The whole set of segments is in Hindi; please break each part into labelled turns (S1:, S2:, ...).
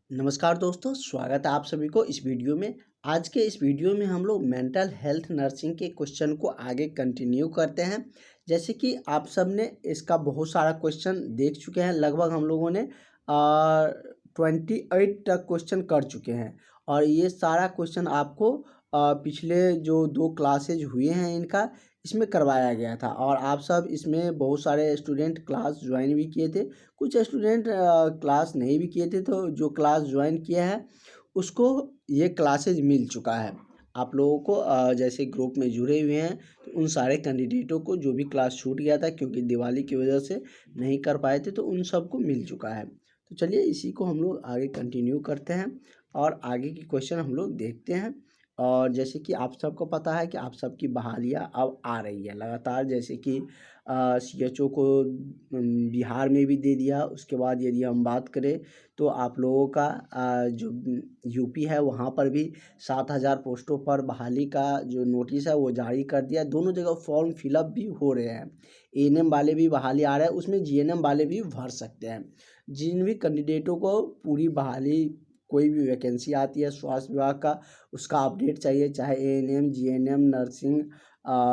S1: नमस्कार दोस्तों, स्वागत है आप सभी को इस वीडियो में। आज के इस वीडियो में हम लोग मेंटल हेल्थ नर्सिंग के क्वेश्चन को आगे कंटिन्यू करते हैं। जैसे कि आप सब ने इसका बहुत सारा क्वेश्चन देख चुके हैं, लगभग हम लोगों ने 28 तक क्वेश्चन कर चुके हैं और ये सारा क्वेश्चन आपको पिछले जो 2 क्लासेज हुए हैं इनका इसमें करवाया गया था और आप सब इसमें बहुत सारे स्टूडेंट क्लास ज्वाइन भी किए थे। कुछ स्टूडेंट क्लास नहीं भी किए थे, तो जो क्लास ज्वाइन किया है उसको ये क्लासेज मिल चुका है। आप लोगों को जैसे ग्रुप में जुड़े हुए हैं तो उन सारे कैंडिडेटों को जो भी क्लास छूट गया था क्योंकि दिवाली की वजह से नहीं कर पाए थे, तो उन सबको मिल चुका है। तो चलिए इसी को हम लोग आगे कंटिन्यू करते हैं और आगे की क्वेश्चन हम लोग देखते हैं। और जैसे कि आप सबको पता है कि आप सबकी बहालियाँ अब आ रही है लगातार, जैसे कि CHO को बिहार में भी दे दिया। उसके बाद यदि हम बात करें तो आप लोगों का जो यूपी है वहाँ पर भी 7,000 पोस्टों पर बहाली का जो नोटिस है वो जारी कर दिया। दोनों जगह फॉर्म फिलअप भी हो रहे हैं। ANM वाले भी बहाली आ रहा है, उसमें GNM वाले भी भर सकते हैं। जिन भी कैंडिडेटों को पूरी बहाली कोई भी वैकेंसी आती है स्वास्थ्य विभाग का, उसका अपडेट चाहिए, चाहे ANM GNM नर्सिंग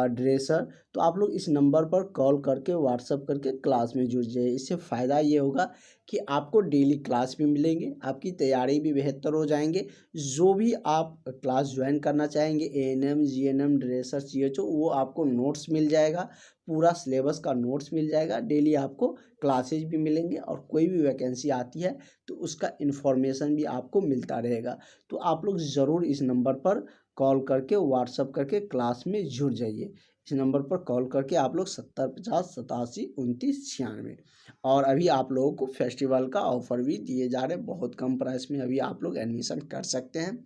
S1: ड्रेसर, तो आप लोग इस नंबर पर कॉल करके व्हाट्सअप करके क्लास में जुड़ जाइए। इससे फ़ायदा ये होगा कि आपको डेली क्लास भी मिलेंगे, आपकी तैयारी भी बेहतर हो जाएंगे। जो भी आप क्लास ज्वाइन करना चाहेंगे ANM GNM ड्रेसर CHO, वो आपको नोट्स मिल जाएगा, पूरा सिलेबस का नोट्स मिल जाएगा। डेली आपको क्लासेज भी मिलेंगे और कोई भी वैकेंसी आती है तो उसका इन्फॉर्मेशन भी आपको मिलता रहेगा। तो आप लोग ज़रूर इस नंबर पर कॉल करके व्हाट्सअप करके क्लास में जुड़ जाइए। इस नंबर पर कॉल करके आप लोग 70 50 87 29 96। और अभी आप लोगों को फेस्टिवल का ऑफर भी दिए जा रहे हैं, बहुत कम प्राइस में अभी आप लोग एडमिशन कर सकते हैं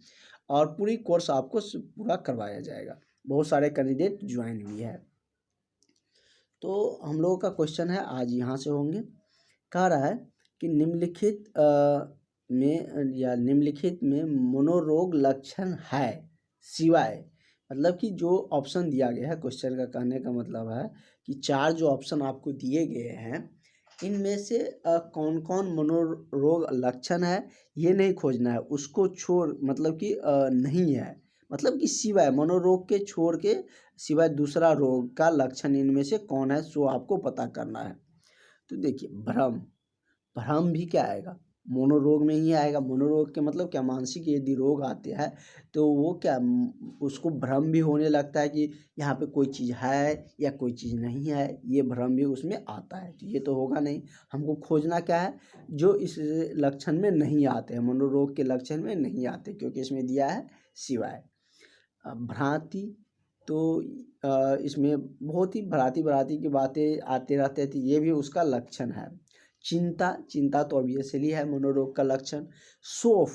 S1: और पूरी कोर्स आपको पूरा करवाया जाएगा। बहुत सारे कैंडिडेट ज्वाइन भी है। तो हम लोगों का क्वेश्चन है आज यहाँ से होंगे। कह रहा है कि निम्नलिखित में मनोरोग लक्षण है सिवाय, मतलब कि जो ऑप्शन दिया गया है, क्वेश्चन का कहने का मतलब है कि 4 जो ऑप्शन आपको दिए गए हैं इनमें से कौन कौन मनोरोग लक्षण है ये नहीं खोजना है, उसको छोड़, मतलब कि नहीं है, मतलब कि सिवाय मनोरोग के छोड़ के सिवाय दूसरा रोग का लक्षण इनमें से कौन है सो आपको पता करना है। तो देखिए, भ्रम, भ्रम भी क्या आएगा, मनोरोग में ही आएगा। मनोरोग के मतलब क्या, मानसिक यदि रोग आते हैं तो वो क्या उसको भ्रम भी होने लगता है कि यहाँ पे कोई चीज़ है या कोई चीज़ नहीं है, ये भ्रम भी उसमें आता है। तो ये तो होगा नहीं। हमको खोजना क्या है, जो इस लक्षण में नहीं आते हैं, मनोरोग के लक्षण में नहीं आते, क्योंकि इसमें दिया है सिवाय। भ्रांति, तो इसमें बहुत ही भ्रांति की बातें आते रहते हैं, तो ये भी उसका लक्षण है। चिंता, चिंता तो ऑब्वियसली है मनोरोग का लक्षण। सौफ,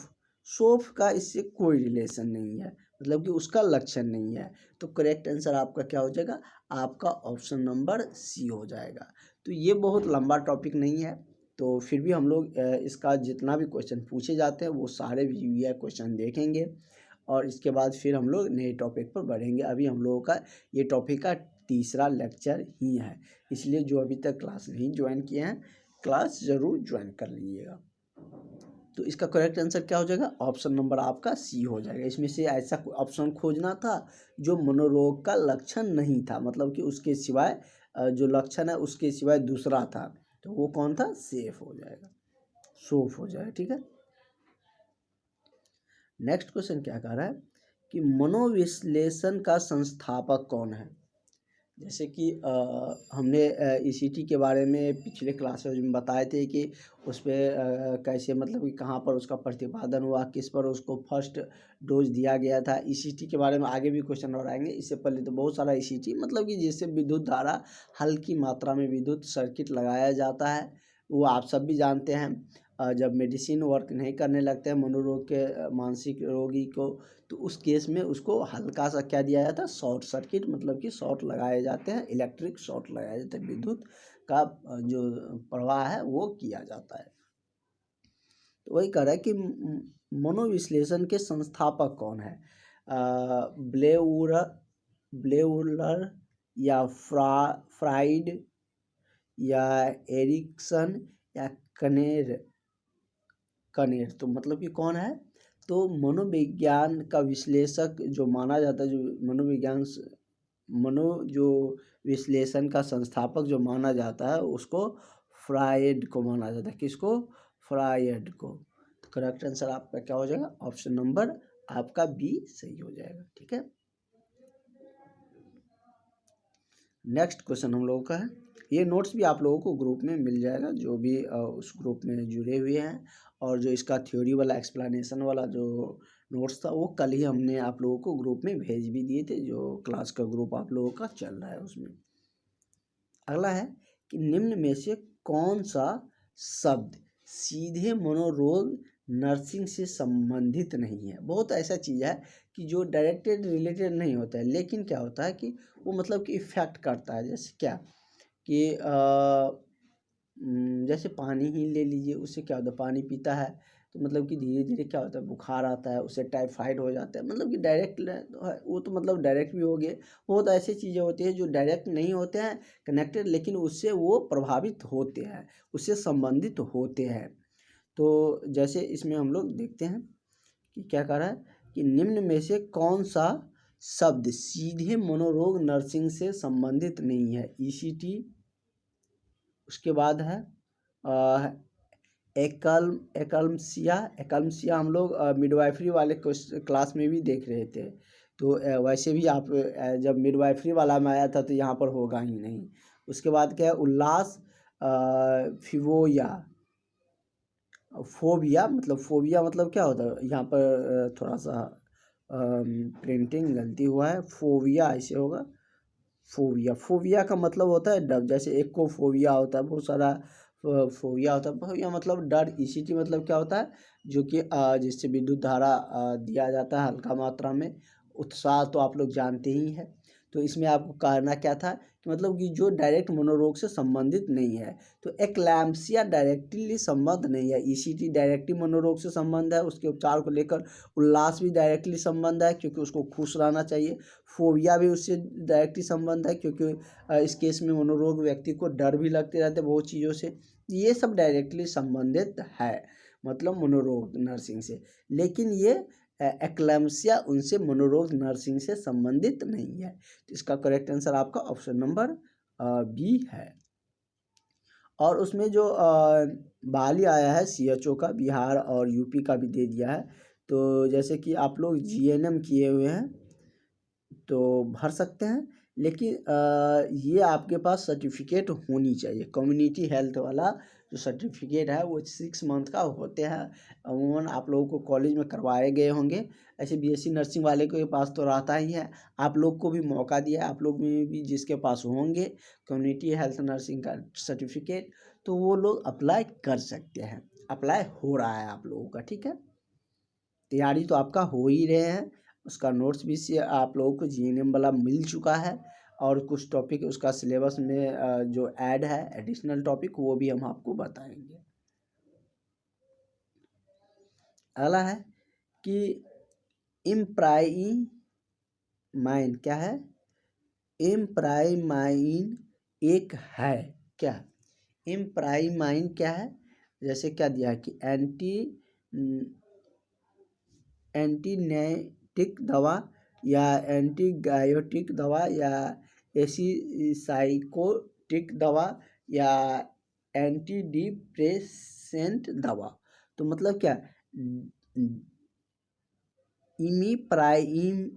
S1: सौफ का इससे कोई रिलेशन नहीं है, मतलब कि उसका लक्षण नहीं है। तो करेक्ट आंसर आपका क्या हो जाएगा, आपका ऑप्शन नंबर C हो जाएगा। तो ये बहुत लंबा टॉपिक नहीं है, तो फिर भी हम लोग इसका जितना भी क्वेश्चन पूछे जाते हैं वो सारे VVI क्वेश्चन देखेंगे और इसके बाद फिर हम लोग नए टॉपिक पर बढ़ेंगे। अभी हम लोगों का ये टॉपिक का तीसरा लेक्चर ही है, इसलिए जो अभी तक क्लास नहीं ज्वाइन किए हैं क्लास ज़रूर ज्वाइन कर लीजिएगा। तो इसका करेक्ट आंसर क्या हो जाएगा, ऑप्शन नंबर आपका C हो जाएगा। इसमें से ऐसा ऑप्शन खोजना था जो मनोरोग का लक्षण नहीं था, मतलब कि उसके सिवाय जो लक्षण है उसके सिवाय दूसरा था, तो वो कौन था, सेफ हो जाएगा, सोफ हो जाएगा। ठीक है, नेक्स्ट क्वेश्चन क्या कह रहा है कि मनोविश्लेषण का संस्थापक कौन है। जैसे कि हमने ECT के बारे में पिछले क्लासेज में बताए थे कि उस पर कैसे, मतलब कि कहाँ पर उसका प्रतिपादन हुआ, किस पर उसको फर्स्ट डोज दिया गया था। ECT के बारे में आगे भी क्वेश्चन और आएंगे। इससे पहले तो बहुत सारा ECT, मतलब कि जिससे विद्युत धारा, हल्की मात्रा में विद्युत सर्किट लगाया जाता है, वो आप सब भी जानते हैं। जब मेडिसिन वर्क नहीं करने लगते हैं मनोरोग के मानसिक रोगी को, तो उस केस में उसको हल्का सा क्या दिया जाता है, शॉर्ट सर्किट, मतलब कि शॉर्ट लगाए जाते हैं, इलेक्ट्रिक शॉर्ट लगाया जाता है, विद्युत का जो प्रवाह है वो किया जाता है। तो वही कह रहा है कि मनोविश्लेषण के संस्थापक कौन है, ब्लेउर ब्लेउलर या फ्राइड या एरिक्सन या कनेर कनेर, तो मतलब कि कौन है, तो मनोविज्ञान का विश्लेषक जो माना जाता है, जो जो विश्लेषण का संस्थापक जो माना जाता है, उसको फ्रायड को माना जाता है। किसको? फ्रायड को। तो करेक्ट आंसर आपका क्या हो जाएगा? ऑप्शन नंबर आपका बी सही हो जाएगा। ठीक है, नेक्स्ट क्वेश्चन हम लोगों का है, ये नोट्स भी आप लोगों को ग्रुप में मिल जाएगा, जो भी उस ग्रुप में जुड़े हुए हैं, और जो इसका थ्योरी वाला एक्सप्लेनेशन वाला जो नोट्स था वो कल ही हमने आप लोगों को ग्रुप में भेज भी दिए थे, जो क्लास का ग्रुप आप लोगों का चल रहा है उसमें। अगला है कि निम्न में से कौन सा शब्द सीधे मनोरोग नर्सिंग से संबंधित नहीं है। बहुत ऐसा चीज़ है कि जो डायरेक्टेड रिलेटेड नहीं होता है, लेकिन क्या होता है कि वो मतलब कि इफ़ेक्ट करता है। जैसे क्या कि जैसे पानी ही ले लीजिए, उससे क्या होता है, पानी पीता है तो मतलब कि धीरे धीरे क्या होता है, बुखार आता है, उससे टाइफाइड हो जाता है। मतलब कि डायरेक्ट वो तो मतलब डायरेक्ट भी हो गए। बहुत ऐसी चीज़ें होती हैं जो डायरेक्ट नहीं होते हैं कनेक्टेड, लेकिन उससे वो प्रभावित होते हैं, उससे संबंधित होते हैं। तो जैसे इसमें हम लोग देखते हैं कि क्या कह रहा है कि निम्न में से कौन सा शब्द सीधे मनोरोग नर्सिंग से संबंधित नहीं है। ईसीटी, उसके बाद है एकल्मसिया हम लोग मिडवाइफरी वाले क्लास में भी देख रहे थे। तो वैसे भी आप जब मिडवाइफरी वाला में आया था तो यहाँ पर होगा ही नहीं। उसके बाद क्या है, उल्लास, फिवोया, फोबिया, मतलब फोबिया मतलब क्या होता है, यहाँ पर थोड़ा सा प्रिंटिंग गलती हुआ है, फोबिया ऐसे होगा। फोबिया का मतलब होता है डर। जैसे एक्कोफोबिया होता है, बहुत सारा फोबिया होता है। फोबिया मतलब डर। ईसीटी मतलब क्या होता है, जो कि जिससे विद्युत धारा दिया जाता है हल्का मात्रा में। उत्साह तो आप लोग जानते ही हैं। तो इसमें आपको कहना क्या था कि मतलब कि जो डायरेक्ट मनोरोग से संबंधित नहीं है। तो एक्लैम्सिया डायरेक्टली संबंध नहीं है, ईसीटी डायरेक्टली मनोरोग से संबंध है, उसके उपचार को लेकर। उल्लास भी डायरेक्टली संबंध है क्योंकि उसको खुश रहना चाहिए। फोबिया भी उससे डायरेक्टली संबंध है क्योंकि इस केस में मनोरोग व्यक्ति को डर भी लगते रहते हैं बहुत चीज़ों से। ये सब डायरेक्टली संबंधित है मतलब मनोरोग नर्सिंग से। लेकिन ये एक्लैम्सिया उनसे मनोरोग नर्सिंग से संबंधित नहीं है। तो इसका करेक्ट आंसर आपका ऑप्शन नंबर बी है। और उसमें जो बहाली ही आया है सीएचओ का, बिहार और यूपी का भी दे दिया है। तो जैसे कि आप लोग जीएनएम किए हुए हैं तो भर सकते हैं, लेकिन ये आपके पास सर्टिफिकेट होनी चाहिए। कम्युनिटी हेल्थ वाला जो सर्टिफिकेट है वो 6 मंथ का होते हैं। अमूमन आप लोगों को कॉलेज में करवाए गए होंगे। ऐसे बीएससी नर्सिंग वाले के पास तो रहता ही है। आप लोग को भी मौका दिया है, आप लोग में भी जिसके पास होंगे कम्युनिटी हेल्थ नर्सिंग का सर्टिफिकेट, तो वो लोग अप्लाई कर सकते हैं। अप्लाई हो रहा है आप लोगों का, ठीक है। तैयारी तो आपका हो ही रहे हैं। उसका नोट्स भी से आप लोगों को जीएनएम वाला मिल चुका है, और कुछ टॉपिक उसका सिलेबस में जो ऐड है एडिशनल टॉपिक, वो भी हम आपको बताएंगे। अगला है कि इम्प्राइमाइन क्या है। इम्प्राइमाइन एक है क्या। इम्प्राइमाइन क्या है, जैसे क्या दिया है कि एंटीनेटिक दवा या एंटीबायोटिक दवा या एसिसाइकोटिक दवा या एंटी डिप्रेसेंट दवा। तो मतलब क्या, इमीप्राइम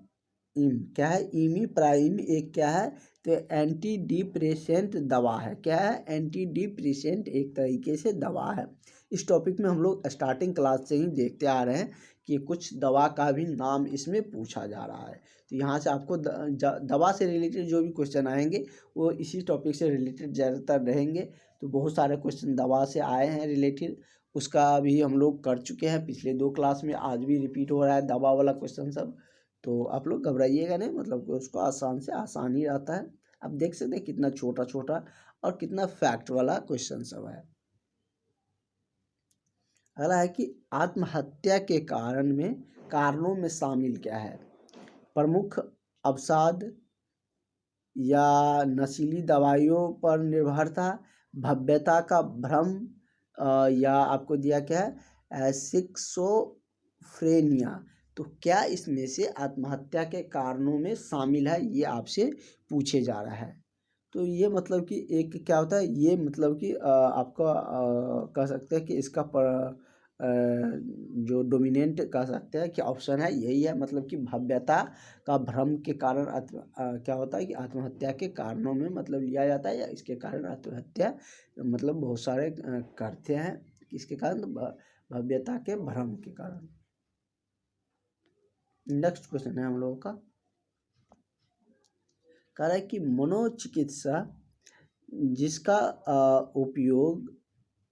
S1: क्या है, इमीप्राइम एक क्या है, तो एंटी डिप्रेसेंट दवा है। क्या है, एंटी डिप्रेसेंट एक तरीके से दवा है। इस टॉपिक में हम लोग स्टार्टिंग क्लास से ही देखते आ रहे हैं कि कुछ दवा का भी नाम इसमें पूछा जा रहा है। तो यहाँ से आपको दवा से रिलेटेड जो भी क्वेश्चन आएंगे वो इसी टॉपिक से रिलेटेड ज़्यादातर रहेंगे। तो बहुत सारे क्वेश्चन दवा से आए हैं रिलेटेड, उसका भी हम लोग कर चुके हैं पिछले 2 क्लास में। आज भी रिपीट हो रहा है दवा वाला क्वेश्चन सब। तो आप लोग घबराइएगा नहीं, मतलब उसको आसान से आसान ही रहता है। आप देख सकते हैं कितना छोटा छोटा और कितना फैक्ट वाला क्वेश्चन सब है। अगला है कि आत्महत्या के कारणों में शामिल क्या है। प्रमुख अवसाद या नशीली दवाइयों पर निर्भरता, भव्यता का भ्रम, या आपको दिया क्या है, सिक्सोफ्रेनिया। तो क्या इसमें से आत्महत्या के कारणों में शामिल है, ये आपसे पूछे जा रहा है। तो ये मतलब कि एक क्या होता है, ये मतलब कि आपका कह सकते हैं कि इसका जो डोमिनेंट कह सकते हैं कि ऑप्शन है यही है, मतलब कि भव्यता का भ्रम के कारण क्या होता है कि आत्महत्या के कारणों में मतलब लिया जाता है, या इसके कारण आत्महत्या मतलब बहुत सारे करते हैं, किसके कारण, भव्यता के भ्रम के कारण। नेक्स्ट क्वेश्चन है हम लोगों का, कह रहा है कि मनोचिकित्सा जिसका उपयोग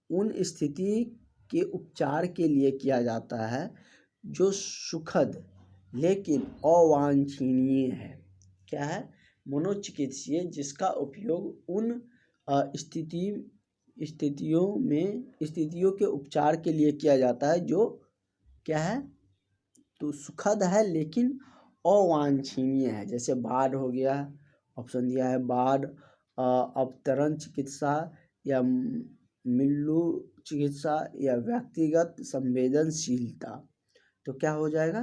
S1: उन स्थिति के उपचार के लिए किया जाता है जो सुखद लेकिन अवांछनीय है। क्या है, मनोचिकित्सीय जिसका उपयोग उन स्थितियों के उपचार के लिए किया जाता है जो क्या है, तो सुखद है लेकिन अवांछनीय है। जैसे बाढ़ हो गया, ऑप्शन दिया है बाढ़, अवतरण चिकित्सा, या मिल्लू चिकित्सा, या व्यक्तिगत संवेदनशीलता। तो क्या हो जाएगा,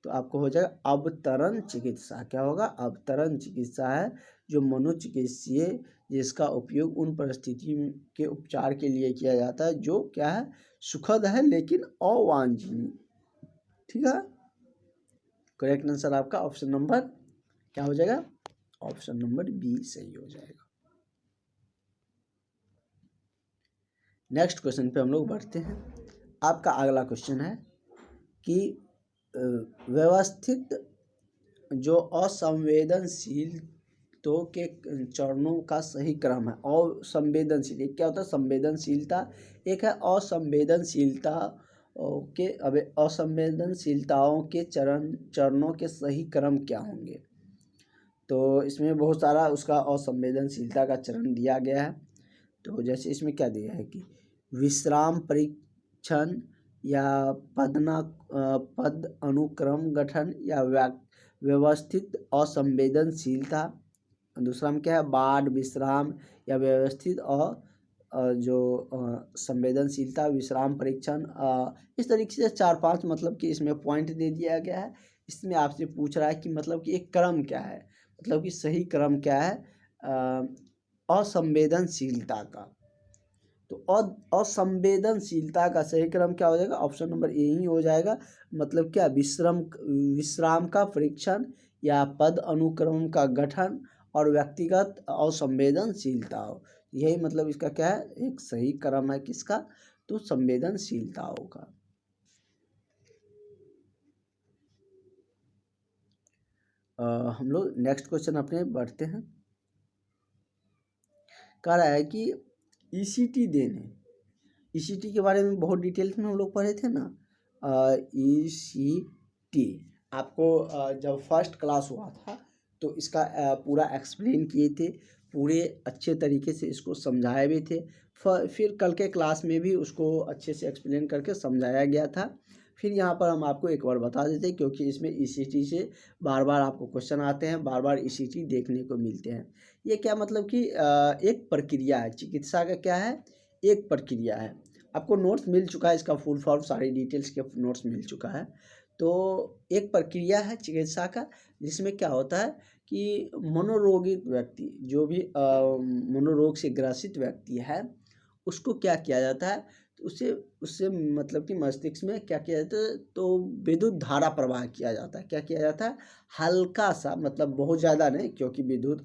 S1: तो आपको हो जाएगा अवतरण चिकित्सा। क्या होगा, अवतरण चिकित्सा है जो मनोचिकित्सीय जिसका उपयोग उन परिस्थिति के उपचार के लिए किया जाता है जो क्या है, सुखद है लेकिन अवांछनीय। ठीक है, करेक्ट आंसर आपका ऑप्शन नंबर क्या हो जाएगा, ऑप्शन नंबर बी सही हो जाएगा। नेक्स्ट क्वेश्चन पे हम लोग बढ़ते हैं। आपका अगला क्वेश्चन है कि व्यवस्थित जो असंवेदनशील तो के चरणों का सही क्रम है। असंवेदनशील, एक क्या होता है, संवेदनशीलता, एक है असंवेदनशीलता के, अब असंवेदनशीलताओं के चरणों के सही क्रम क्या होंगे। तो इसमें बहुत सारा उसका असंवेदनशीलता का चरण दिया गया है। तो जैसे इसमें क्या दिया है कि विश्राम परीक्षण, या पद अनुक्रम गठन, या व्यवस्थित असंवेदनशीलता। दूसरा में क्या है, बाढ़, विश्राम, या व्यवस्थित जो संवेदनशीलता, विश्राम परीक्षण। इस तरीके से 4-5 मतलब कि इसमें पॉइंट दे दिया गया है। इसमें आपसे पूछ रहा है कि मतलब कि एक क्रम क्या है, मतलब कि सही क्रम क्या है असंवेदनशीलता का। तो असंवेदनशीलता का सही क्रम क्या हो जाएगा, ऑप्शन नंबर ए ही हो जाएगा। मतलब क्या, विश्राम का परीक्षण, या पद अनुक्रम का गठन, और व्यक्तिगत असंवेदनशीलता हो। यही मतलब इसका क्या है, एक सही क्रम है किसका, तो संवेदनशीलताओं का। हम लोग नेक्स्ट क्वेश्चन अपने बढ़ते हैं। कह रहा है कि ईसीटी देने, ईसीटी के बारे में बहुत डिटेल्स में हम लोग पढ़े थे ना। ईसीटी आपको जब फर्स्ट क्लास हुआ था तो इसका पूरा एक्सप्लेन किए थे, पूरे अच्छे तरीके से इसको समझाए भी थे। फिर कल के क्लास में भी उसको अच्छे से एक्सप्लेन करके समझाया गया था। फिर यहाँ पर हम आपको एक बार बता देते हैं, क्योंकि इसमें ईसीटी से बार बार आपको क्वेश्चन आते हैं, बार बार ईसीटी देखने को मिलते हैं। ये क्या मतलब कि एक प्रक्रिया है, चिकित्सा का क्या है, एक प्रक्रिया है। आपको नोट्स मिल चुका है, इसका फुल फॉर्म सारी डिटेल्स के नोट्स मिल चुका है। तो एक प्रक्रिया है चिकित्सा का, जिसमें क्या होता है कि मनोरोगित व्यक्ति, जो भी मनोरोग से ग्रसित व्यक्ति है, उसको क्या किया जाता है, तो उससे उससे मतलब कि मस्तिष्क में क्या किया जाता है, तो विद्युत धारा प्रवाह किया जाता है। क्या किया जाता है, हल्का सा, मतलब बहुत ज़्यादा नहीं, क्योंकि विद्युत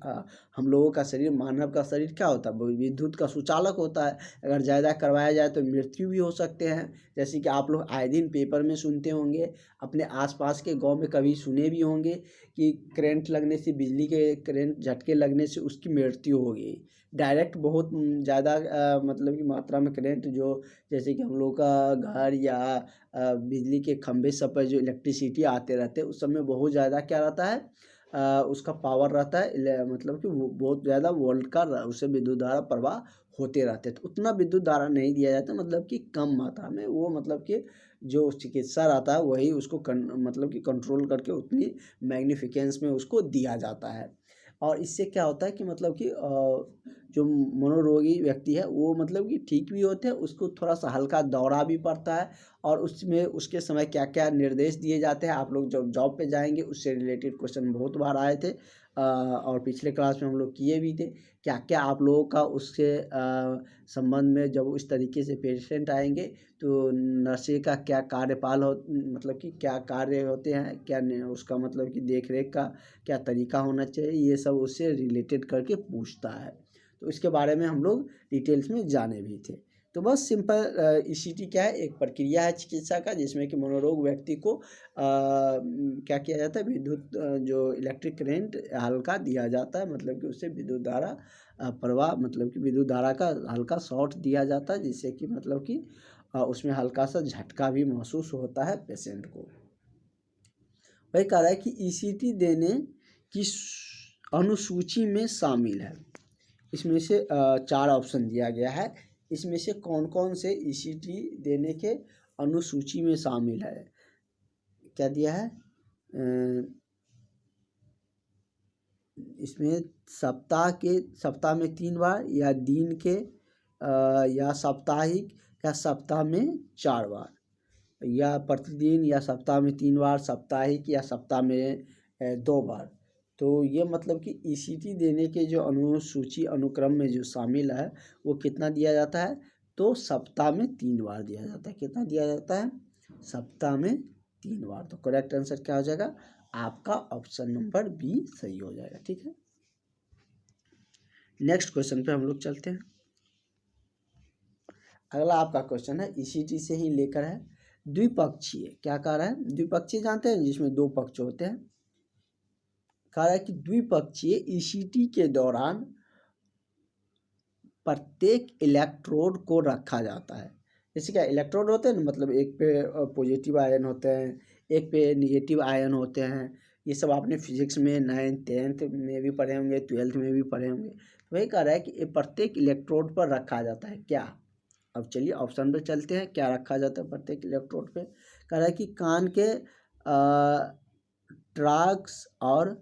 S1: हम लोगों का शरीर, मानव का शरीर क्या होता है, विद्युत का सुचालक होता है। अगर ज़्यादा करवाया जाए तो मृत्यु भी हो सकते हैं। जैसे कि आप लोग आए दिन पेपर में सुनते होंगे, अपने आसपास के गांव में कभी सुने भी होंगे कि करंट लगने से, बिजली के करंट झटके लगने से उसकी मृत्यु हो गई। डायरेक्ट बहुत ज़्यादा मतलब कि मात्रा में करंट, जो जैसे कि हम लोग का घर या बिजली के खंभे सब पर जो इलेक्ट्रिसिटी आते रहते हैं, उस समय बहुत ज़्यादा क्या रहता है, उसका पावर रहता है, मतलब कि वो बहुत ज़्यादा वोल्ट का उससे विद्युत धारा प्रवाह होते रहते हैं। तो उतना विद्युत धारा नहीं दिया जाता, मतलब कि कम मात्रा में, वो मतलब कि जो चिकित्सा रहता है वही उसको मतलब कि कंट्रोल करके उतनी मैग्निफिकेंस में उसको दिया जाता है। और इससे क्या होता है कि मतलब कि जो मनोरोगी व्यक्ति है वो मतलब कि ठीक भी होते हैं, उसको थोड़ा सा हल्का दौरा भी पड़ता है, और उसमें उसके समय क्या क्या निर्देश दिए जाते हैं, आप लोग जब जॉब पे जाएंगे उससे रिलेटेड क्वेश्चन बहुत बार आए थे, और पिछले क्लास में हम लोग किए भी थे। क्या क्या आप लोगों का उसके संबंध में, जब इस तरीके से पेशेंट आएंगे तो नर्सिंग का क्या कार्यपाल हो, मतलब कि क्या कार्य होते हैं, क्या उसका मतलब कि देख रेख का क्या तरीका होना चाहिए, ये सब उससे रिलेटेड करके पूछता है। तो इसके बारे में हम लोग डिटेल्स में जाने भी थे। तो बस सिंपल ईसीटी क्या है, एक प्रक्रिया है चिकित्सा का, जिसमें कि मनोरोग व्यक्ति को क्या किया जाता है, विद्युत जो इलेक्ट्रिक करेंट हल्का दिया जाता है, मतलब कि उससे विद्युत धारा प्रवाह, मतलब कि विद्युत धारा का हल्का शॉट दिया जाता है, जिससे कि मतलब कि उसमें हल्का सा झटका भी महसूस होता है पेशेंट को। वही कह रहा है कि ईसीटी देने की अनुसूची में शामिल है। इसमें से 4 ऑप्शन दिया गया है, इसमें से कौन कौन से ईसीटी देने के अनुसूची में शामिल है। क्या दिया है, इसमें सप्ताह में 3 बार, या दिन के, या साप्ताहिक, या सप्ताह में 4 बार, या प्रतिदिन, या सप्ताह में 3 बार, साप्ताहिक, या सप्ताह में 2 बार। तो ये मतलब कि ईसीटी देने के जो अनुसूची अनुक्रम में जो शामिल है वो कितना दिया जाता है, तो सप्ताह में 3 बार दिया जाता है। कितना दिया जाता है, सप्ताह में 3 बार। तो करेक्ट आंसर क्या हो जाएगा, आपका ऑप्शन नंबर बी सही हो जाएगा। ठीक है, नेक्स्ट क्वेश्चन पे हम लोग चलते हैं। अगला आपका क्वेश्चन है ईसीटी से ही लेकर है, द्विपक्षीय। क्या कह रहा है, द्विपक्षीय जानते हैं, जिसमें 2 पक्ष होते हैं। कह रहा है कि द्विपक्षीय ईसीटी के दौरान प्रत्येक इलेक्ट्रोड को रखा जाता है। जैसे क्या इलेक्ट्रोड होते हैं ना, मतलब एक पे पॉजिटिव आयन होते हैं, एक पे निगेटिव आयन होते हैं। ये सब आपने फिजिक्स में 9th 10th में भी पढ़े होंगे, 12th में भी पढ़े होंगे। तो वही कह रहा है कि ये प्रत्येक इलेक्ट्रोड पर रखा जाता है क्या। अब चलिए ऑप्शन पे चलते हैं, क्या रखा जाता है प्रत्येक इलेक्ट्रोड पे। कह रहा है कि कान के ट्राक्स और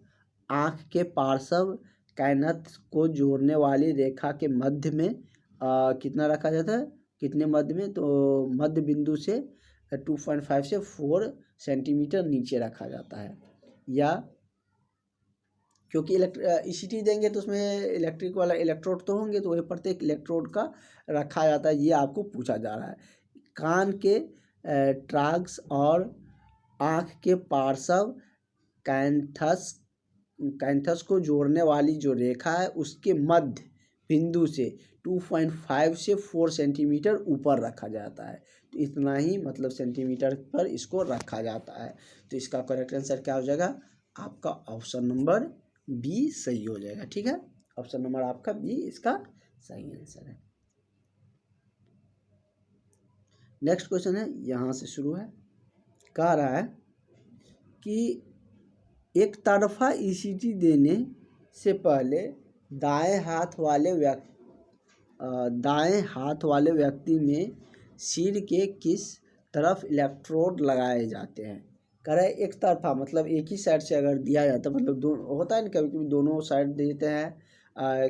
S1: आँख के पार्श्व कैनथ को जोड़ने वाली रेखा के मध्य में कितना रखा जाता है, कितने मध्य में, तो मध्य बिंदु से 2.5 से 4 सेंटीमीटर नीचे रखा जाता है। या क्योंकि ईसीटी देंगे तो उसमें इलेक्ट्रिक वाला इलेक्ट्रोड तो होंगे, तो वही प्रत्येक इलेक्ट्रोड का रखा जाता है, ये आपको पूछा जा रहा है। कान के ट्राक्स और आँख के पार्श्व कैंथस को जोड़ने वाली जो रेखा है उसके मध्य बिंदु से 2.5 से 4 सेंटीमीटर ऊपर रखा जाता है। तो इतना ही मतलब सेंटीमीटर पर इसको रखा जाता है। तो इसका करेक्ट आंसर क्या हो जाएगा, आपका ऑप्शन नंबर बी सही हो जाएगा। ठीक है, ऑप्शन नंबर आपका बी इसका सही आंसर है। नेक्स्ट क्वेश्चन है, यहाँ से शुरू है। कह रहा है कि एक तरफा ईसीटी देने से पहले दाएं हाथ वाले व्यक्ति में सिर के किस तरफ इलेक्ट्रोड लगाए जाते हैं। कह रहे एक तरफा मतलब एक ही साइड से अगर दिया जाता है, मतलब दोनों होता है ना, कभी कभी दोनों साइड देते हैं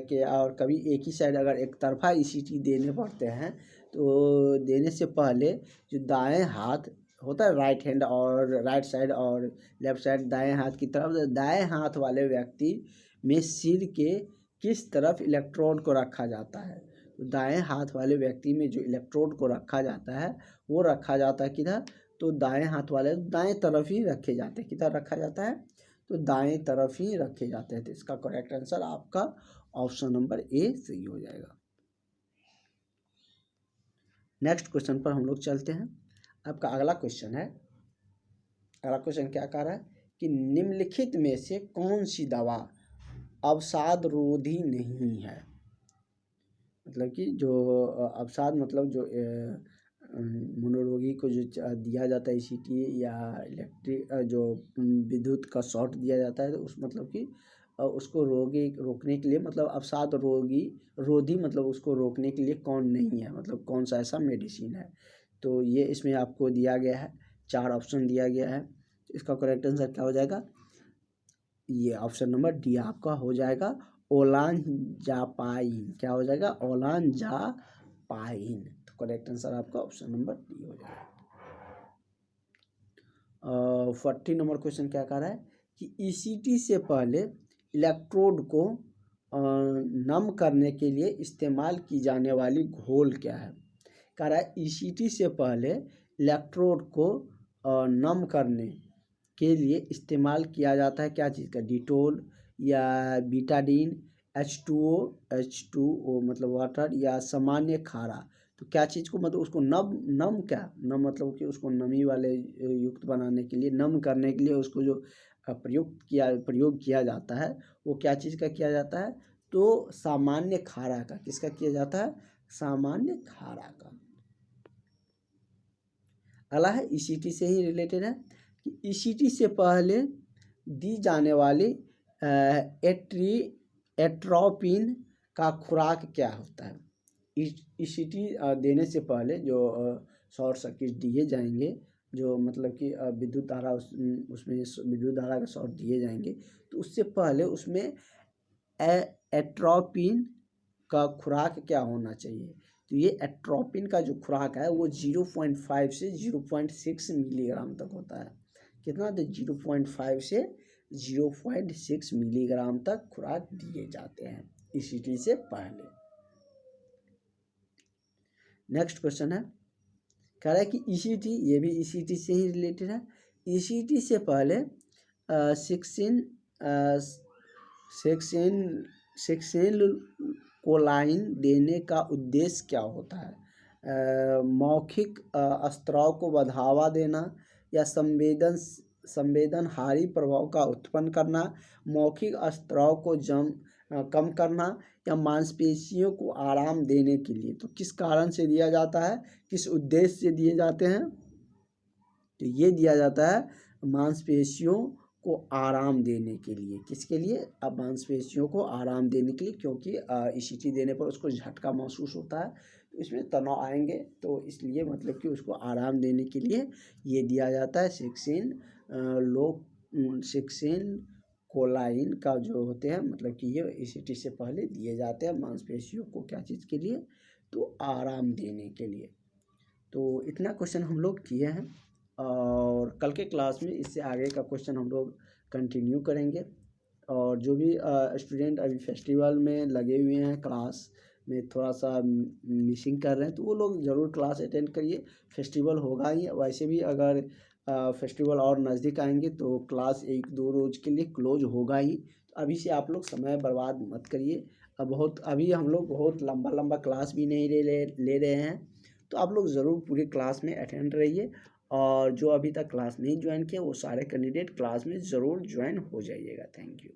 S1: कि, और कभी एक ही साइड अगर एक तरफा ईसीटी देने पड़ते हैं, तो देने से पहले जो दाएं हाथ होता है, राइट हैंड और राइट साइड और लेफ्ट साइड, दाएं हाथ की तरफ, दाएं हाथ वाले व्यक्ति में सिर के किस तरफ इलेक्ट्रोड को रखा जाता है। तो दाएं हाथ वाले व्यक्ति में जो इलेक्ट्रोड को रखा जाता है वो रखा जाता है किधर, तो दाएं हाथ वाले दाएं तरफ ही रखे जाते हैं। किधर रखा जाता है, तो दाएं तरफ ही रखे जाते हैं। तो इसका करेक्ट आंसर आपका ऑप्शन नंबर ए सही हो जाएगा। नेक्स्ट क्वेश्चन पर हम लोग चलते हैं। आपका अगला क्वेश्चन है, अगला क्वेश्चन क्या कह रहा है कि निम्नलिखित में से कौन सी दवा अवसाद रोधी नहीं है। मतलब कि जो अवसाद मतलब जो मनोरोगी को जो दिया जाता है ईसीटी या इलेक्ट्रिक जो विद्युत का शॉट दिया जाता है, तो उस मतलब कि उसको रोकने के लिए, मतलब अवसाद रोधी मतलब उसको रोकने के लिए कौन नहीं है, मतलब कौन सा ऐसा मेडिसिन है। तो ये इसमें आपको दिया गया है, 4 ऑप्शन दिया गया है। इसका करेक्ट आंसर क्या हो जाएगा, ये ऑप्शन नंबर डी आपका हो जाएगा। ओलांजापाइन, क्या हो जाएगा? ओलांजापाइन। तो करेक्ट आंसर आपका ऑप्शन नंबर डी हो जाएगा। 40 नंबर क्वेश्चन क्या कह रहा है कि ईसीटी से पहले इलेक्ट्रोड को नम करने के लिए इस्तेमाल की जाने वाली घोल क्या है? कह रहा है ईसीटी से पहले इलेक्ट्रोड को नम करने के लिए इस्तेमाल किया जाता है क्या चीज़ का? डिटोल या बीटाडीन, H2O मतलब वाटर, या सामान्य खारा। तो क्या चीज़ को मतलब उसको नम क्या नम मतलब कि उसको नमी वाले युक्त बनाने के लिए, नम करने के लिए उसको जो प्रयोग किया जाता है वो क्या चीज़ का किया जाता है? तो सामान्य खारा का। किसका किया जाता है? सामान्य खारा का। अगला है ईसीटी से ही रिलेटेड है कि ईसीटी से पहले दी जाने वाली एट्रोपिन का खुराक क्या होता है? ईसीटी देने से पहले जो शॉर्ट सर्किट दिए जाएंगे, जो मतलब कि विद्युत धारा उसमें विद्युत धारा का शॉर्ट दिए जाएंगे, तो उससे पहले उसमें एट्रोपिन का खुराक क्या होना चाहिए? तो ये एट्रोपिन का जो खुराक है वो 0.5 से 0.6 मिलीग्राम तक होता है। कितना? तो 0.5 से 0.6 मिलीग्राम तक खुराक दिए जाते हैं ईसीटी से पहले। नेक्स्ट क्वेश्चन है, कह रहा है कि ईसीटी, ये भी ईसीटी से ही रिलेटेड है, ईसीटी से पहले सेक्सेन कोलाइन देने का उद्देश्य क्या होता है? मौखिक स्त्राव को बढ़ावा देना, या संवेदनहारी प्रभाव का उत्पन्न करना, मौखिक स्त्राव को कम करना, या मांसपेशियों को आराम देने के लिए। तो किस कारण से दिया जाता है, किस उद्देश्य से दिए जाते हैं? तो ये दिया जाता है मांसपेशियों को आराम देने के लिए। किसके लिए? अब मांसपेशियों को आराम देने के लिए, क्योंकि ईसीटी देने पर उसको झटका महसूस होता है, तो इसमें तनाव आएंगे, तो इसलिए मतलब कि उसको आराम देने के लिए ये दिया जाता है सेक्सेन कोलाइन का जो होते हैं, मतलब कि ये ईसीटी से पहले दिए जाते हैं मांसपेशियों को। क्या चीज़ के लिए? तो आराम देने के लिए। तो इतना क्वेश्चन हम लोग किए हैं, और कल के क्लास में इससे आगे का क्वेश्चन हम लोग कंटिन्यू करेंगे। और जो भी स्टूडेंट अभी फेस्टिवल में लगे हुए हैं, क्लास में थोड़ा सा मिसिंग कर रहे हैं, तो वो लोग ज़रूर क्लास अटेंड करिए। फेस्टिवल होगा ही, वैसे भी अगर फेस्टिवल और नज़दीक आएंगे तो क्लास 1-2 रोज़ के लिए क्लोज होगा ही। तो अभी से आप लोग समय बर्बाद मत करिए। अभी हम लोग बहुत लंबा क्लास भी नहीं ले रहे हैं, तो आप लोग ज़रूर पूरी क्लास में अटेंड रहिए। और जो अभी तक क्लास नहीं ज्वाइन किया वो सारे कैंडिडेट क्लास में ज़रूर ज्वाइन हो जाइएगा। Thank you.